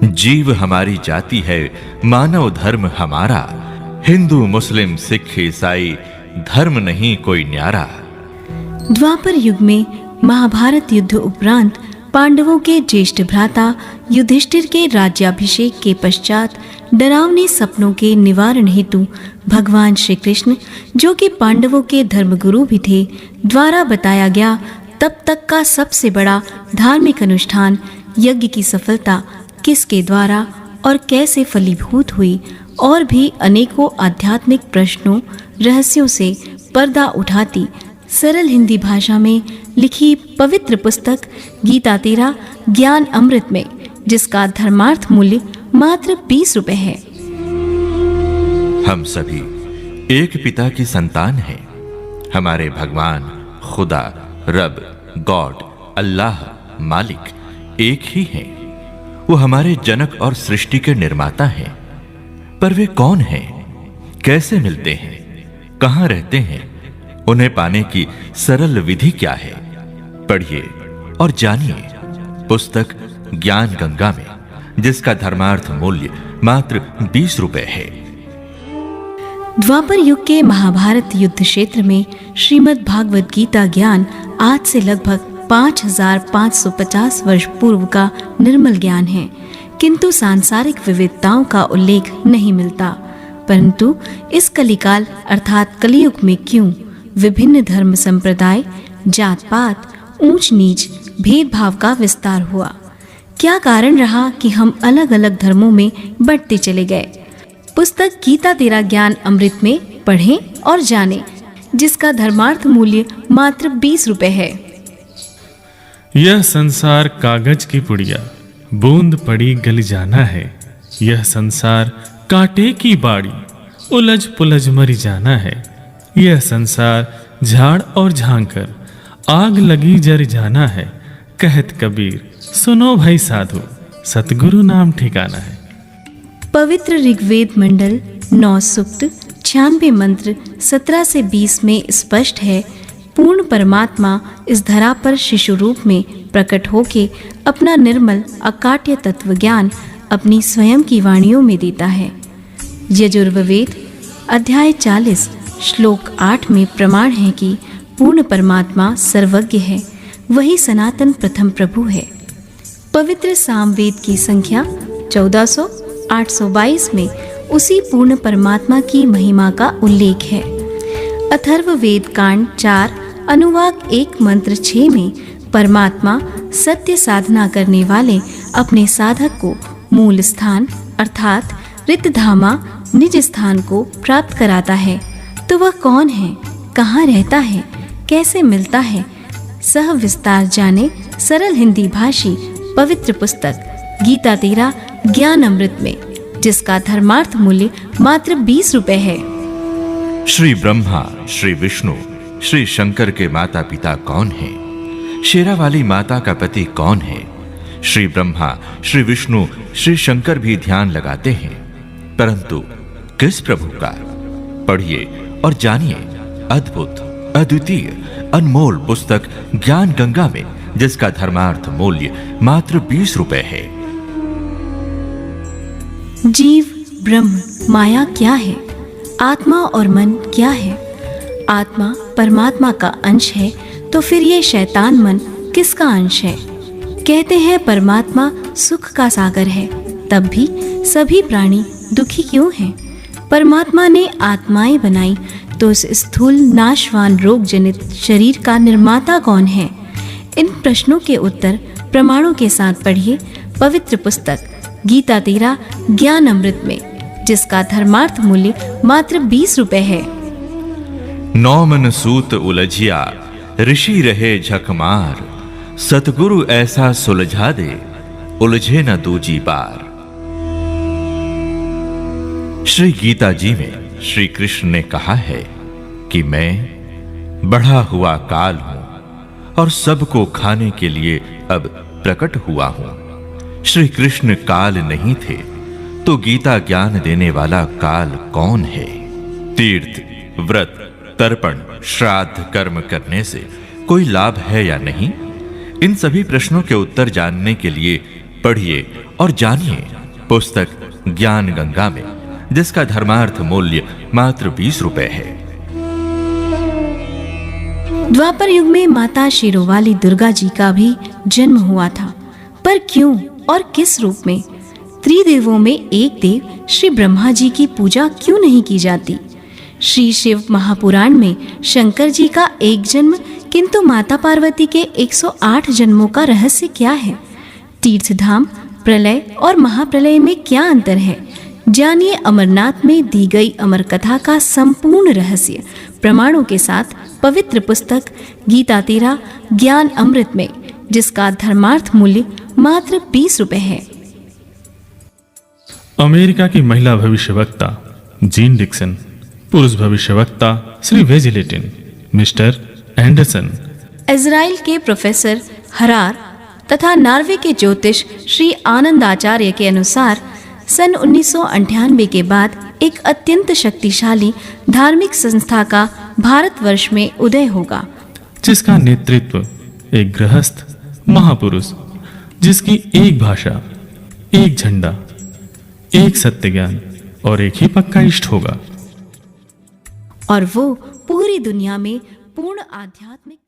जीव हमारी जाति है, मानव धर्म हमारा। हिंदू मुस्लिम सिख ईसाई धर्म नहीं कोई न्यारा। द्वापर युग में महाभारत युद्ध उपरांत पांडवों के ज्येष्ठ भ्राता युधिष्ठिर के राज्याभिषेक के पश्चात डरावने सपनों के निवारण हेतु भगवान श्री कृष्ण, जो कि पांडवों के धर्मगुरु भी थे, द्वारा बताया गया तब तक का सबसे बड़ा धार्मिक अनुष्ठान यज्ञ की सफलता किसके द्वारा और कैसे फलीभूत हुई, और भी अनेकों आध्यात्मिक प्रश्नों रहस्यों से पर्दा उठाती सरल हिंदी भाषा में लिखी पवित्र पुस्तक गीता तेरा ज्ञान अमृत में, जिसका धर्मार्थ मूल्य मात्र 20 रुपए है। हम सभी एक पिता की संतान हैं। हमारे भगवान, खुदा, रब, गॉड, अल्लाह, मालिक एक ही हैं। वो हमारे जनक और सृष्टि के निर्माता हैं। पर वे कौन हैं? कैसे मिलते हैं? कहां रहते हैं? उन्हें पाने की सरल विधि क्या है? पढ़िए और जानिए पुस्तक ज्ञान गंगा में, जिसका धर्मार्थ मूल्य मात्र 20 रुपए है। द्वापर युग के महाभारत युद्ध क्षेत्र में श्रीमद् भागवत गीता ज्ञान आज से लगभग 5550 वर्ष पूर्व का निर्मल ज्ञान है, किंतु सांसारिक विविधताओं का उल्लेख नहीं मिलता। परंतु इस कलिकाल अर्थात कलियुग में क्यों विभिन्न धर्म संप्रदाय, जात पात, ऊंच नीच, भेदभाव का विस्तार हुआ? क्या कारण रहा कि हम अलग अलग धर्मों में बढ़ते चले गए? पुस्तक गीता तेरा ज्ञान अमृत में पढ़ें और जानें, जिसका धर्मार्थ मूल्य मात्र 20 रुपए है। यह संसार कागज की पुड़िया, बूंद पड़ी गल जाना है। यह संसार कांटे की बाड़ी, उलझ पुलझ मरी जाना है। यह संसार झाड़ और झांकर, आग लगी जर जाना है। कहत कबीर सुनो भाई साधु, सतगुरु नाम ठिकाना है। पवित्र ऋग्वेद मंडल 9 सूक्त 96 मंत्र 17 से 20 में स्पष्ट है, पूर्ण परमात्मा इस धरा पर शिशु रूप में प्रकट होके अपना निर्मल अकाट्य तत्व ज्ञान अपनी स्वयं की वाणियों में देता है। यजुर्वेद अध्याय 40 श्लोक 8 में प्रमाण है कि पूर्ण परमात्मा सर्वज्ञ है, वही सनातन प्रथम प्रभु है। पवित्र सामवेद की संख्या 1422 में उसी पूर्ण परमात्मा की महिमा का उल्लेख है। अथर्ववेद कांड 4 अनुवाक 1 मंत्र 6 में परमात्मा सत्य साधना करने वाले अपने साधक को मूल स्थान अर्थात रितधामा निज स्थान को प्राप्त कराता है। तो वह कौन है, कहाँ रहता है, कैसे मिलता है? सह विस्तार जाने सरल हिंदी भाषी पवित्र पुस्तक गीता तेरा ज्ञान अमृत में, जिसका धर्मार्थ मूल्य मात्र 20 रुपए है। श्री ब्रह्मा, श्री विष्णु, श्री शंकर के माता पिता कौन हैं? शेरा वाली माता का पति कौन है? श्री ब्रह्मा, श्री विष्णु, श्री शंकर भी ध्यान लगाते हैं, परंतु किस प्रभु का? पढ़िए और जानिए अद्भुत, अद्वितीय, अनमोल पुस्तक ज्ञान गंगा में, जिसका धर्मार्थ मूल्य मात्र 20 रुपए है। जीव, ब्रह्म, माया क्या है? आत्मा और मन क्या है? आत्मा परमात्मा का अंश है, तो फिर ये शैतान मन किसका अंश है? कहते हैं परमात्मा सुख का सागर है, तब भी सभी प्राणी दुखी क्यों हैं? परमात्मा ने आत्माएं बनाई, तो उस स्थूल नाशवान रोग जनित शरीर का निर्माता कौन है? इन प्रश्नों के उत्तर प्रमाणों के साथ पढ़िए पवित्र पुस्तक गीता तेरा ज्ञान अमृत में, जिसका धर्मार्थ मूल्य मात्र 20 रुपए है। नौ मन सूत उलझिया, ऋषि रहे झकमार। सतगुरु ऐसा सुलझा दे, उलझे न दूजी बार। श्री गीता जी में श्री कृष्ण ने कहा है कि मैं बढ़ा हुआ काल हूं और सबको खाने के लिए अब प्रकट हुआ हूं। श्री कृष्ण काल नहीं थे तो गीता ज्ञान देने वाला काल कौन है? तीर्थ, व्रत, तर्पण, श्राद्ध कर्म करने से कोई लाभ है या नहीं? इन सभी प्रश्नों के उत्तर जानने के लिए पढ़िए और जानिए पुस्तक ज्ञान गंगा में, जिसका धर्मार्थ मूल्य मात्र 20 रुपए है। द्वापर युग में माता शेरोवाली दुर्गा जी का भी जन्म हुआ था, पर क्यों और किस रूप में? त्रिदेवों में एक देव श्री ब्रह्मा जी की पूजा क्यों नहीं की जाती? श्री शिव महापुराण में शंकर जी का एक जन्म किंतु माता पार्वती के 108 जन्मों का रहस्य क्या है? तीर्थधाम, प्रलय और महाप्रलय में क्या अंतर है? जानिए अमरनाथ में दी गई अमर कथा का संपूर्ण रहस्य प्रमाणों के साथ पवित्र पुस्तक गीता तेरा ज्ञान अमृत में, जिसका धर्मार्थ मूल्य मात्र 20 रुपए है। अमेरिका की महिला भविष्यवक्ता जीन डिक्सन, पुरुष भविष्यवक्ता श्री वेजिलेटिन, मिस्टर एंडरसन, इजराइल के प्रोफेसर हरार तथा नॉर्वे के ज्योतिष श्री आनंद आचार्य के अनुसार सन 1998 के बाद एक अत्यंत शक्तिशाली धार्मिक संस्था का भारतवर्ष में उदय होगा, जिसका नेतृत्व एक गृहस्थ महापुरुष, जिसकी एक भाषा, एक झंडा, एक सत्य ज्ञान और एक ही पक्का इष्ट होगा, और वो पूरी दुनिया में पूर्ण आध्यात्मिक